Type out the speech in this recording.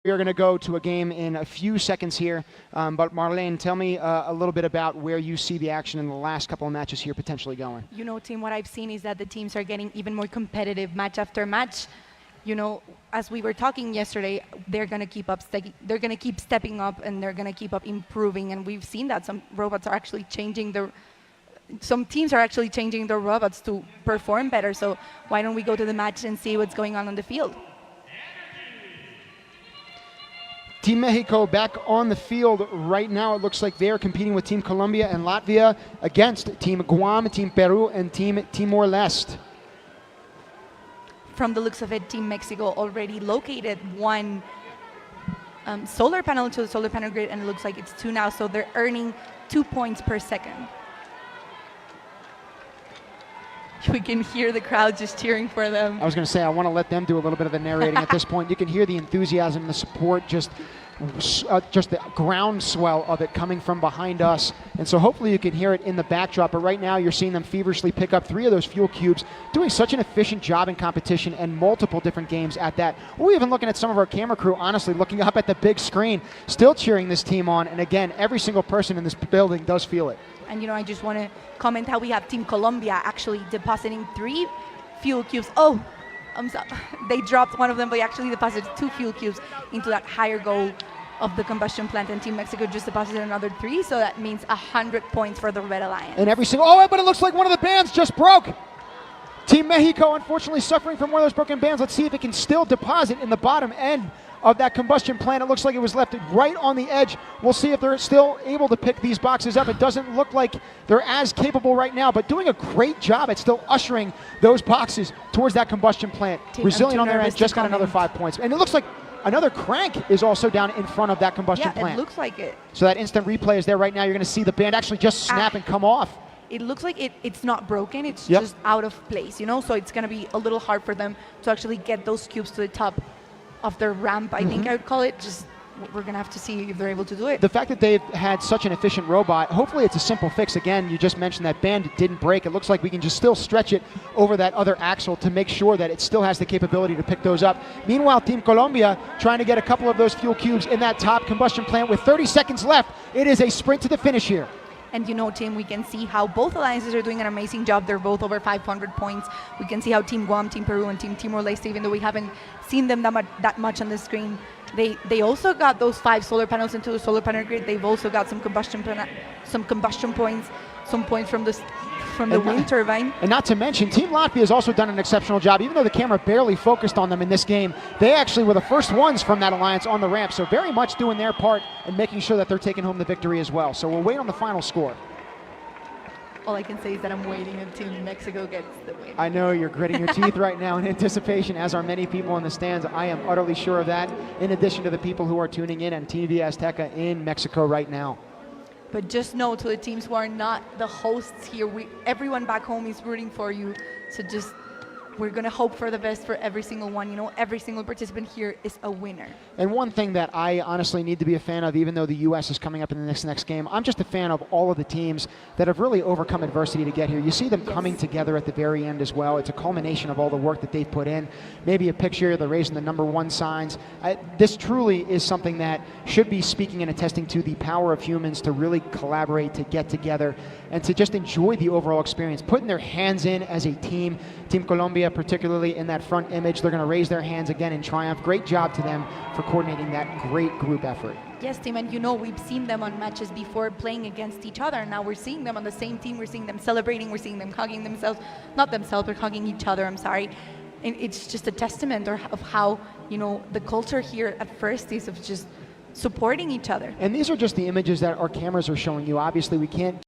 We're going to go to a game in a few seconds here, but Marlene, tell me a little bit about where you see the action in the last couple of matches here potentially going. You know, Tim, what I've seen is that the teams are getting even more competitive match after match. You know, as we were talking yesterday, they're going to keep up. They're going to keep stepping up, and they're going to keep up improving. And we've seen that some robots are actually changing their. Some teams are actually changing their robots to perform better. So why don't we go to the match and see what's going on the field? Team Mexico back on the field right now. It looks like they're competing with Team Colombia and Latvia against Team Guam, Team Peru, and Team Timor-Leste. From the looks of it, Team Mexico already located one solar panel to the solar panel grid, and it looks like it's 2 now, so they're earning 2 points per second. We can hear the crowd just cheering for them. I was going to say, I want to let them do a little bit of the narrating at this point. You can hear the enthusiasm and the support, just the groundswell of it coming from behind us. And so hopefully you can hear it in the backdrop. But right now you're seeing them feverishly pick up 3 of those fuel cubes, doing such an efficient job in competition and multiple different games at that. We're even looking at some of our camera crew, honestly, looking up at the big screen, still cheering this team on. And again, every single person in this building does feel it. And, you know, I just want to comment how we have Team Colombia actually depositing 3 fuel cubes. Oh, I'm sorry. They dropped one of them, but they actually deposited 2 fuel cubes into that higher goal of the combustion plant. And Team Mexico just deposited another 3, so that means 100 points for the Red Alliance. And every single, oh, but it looks like one of the bands just broke. Team Mexico, unfortunately, suffering from one of those broken bands. Let's see if it can still deposit in the bottom end of that combustion plant. It looks like it was left right on the edge. We'll see if they're still able to pick these boxes up. It doesn't look like they're as capable right now, but doing a great job at still ushering those boxes towards that combustion plant. Resilient on their end, just got another 5 points. And it looks like another crank is also down in front of that combustion plant. Yeah, it looks like it. So that instant replay is there right now. You're going to see the band actually just snap and come off. It looks like it's not broken, it's just out of place, you know, so it's going to be a little hard for them to actually get those cubes to the top of their ramp, I think I would call it. Just we're going to have to see if they're able to do it. The fact that they've had such an efficient robot, hopefully it's a simple fix. Again, you just mentioned that band didn't break. It looks like we can just still stretch it over that other axle to make sure that it still has the capability to pick those up. Meanwhile, Team Colombia trying to get a couple of those fuel cubes in that top combustion plant with 30 seconds left. It is a sprint to the finish here. And you know, Tim, we can see how both alliances are doing an amazing job. They're both over 500 points. We can see how Team Guam, Team Peru, and Team Timor-Leste, even though we haven't seen them that much on the screen, they also got those 5 solar panels into the solar panel grid. They've also got some combustion points, some points from the wind turbine. And not to mention, Team Latvia has also done an exceptional job. Even though the camera barely focused on them in this game, they actually were the first ones from that alliance on the ramp. So very much doing their part and making sure that they're taking home the victory as well. So we'll wait on the final score. All I can say is that I'm waiting until Mexico gets the win. I know you're gritting your teeth right now in anticipation, as are many people in the stands. I am utterly sure of that, in addition to the people who are tuning in on TV Azteca in Mexico right now. But just know, to the teams who are not the hosts here, everyone back home is rooting for you. So just, we're going to hope for the best for every single one. You know, every single participant here is a winner. And one thing that I honestly need to be a fan of, even though the U.S. is coming up in the next game, I'm just a fan of all of the teams that have really overcome adversity to get here. You see them coming together at the very end as well. It's a culmination of all the work that they've put in. Maybe a picture, they're raising the #1 signs. This truly is something that should be speaking and attesting to the power of humans to really collaborate, to get together, and to just enjoy the overall experience, putting their hands in as a team. Team Colombia, particularly in that front image, they're going to raise their hands again in triumph. Great job to them for coordinating that great group effort. Yes, Tim, and you know, we've seen them on matches before playing against each other. Now we're seeing them on the same team. We're seeing them celebrating. We're seeing them hugging themselves. Not themselves, but hugging each other, I'm sorry. And it's just a testament of how, you know, the culture here at first is of just supporting each other. And these are just the images that our cameras are showing you. Obviously, we can't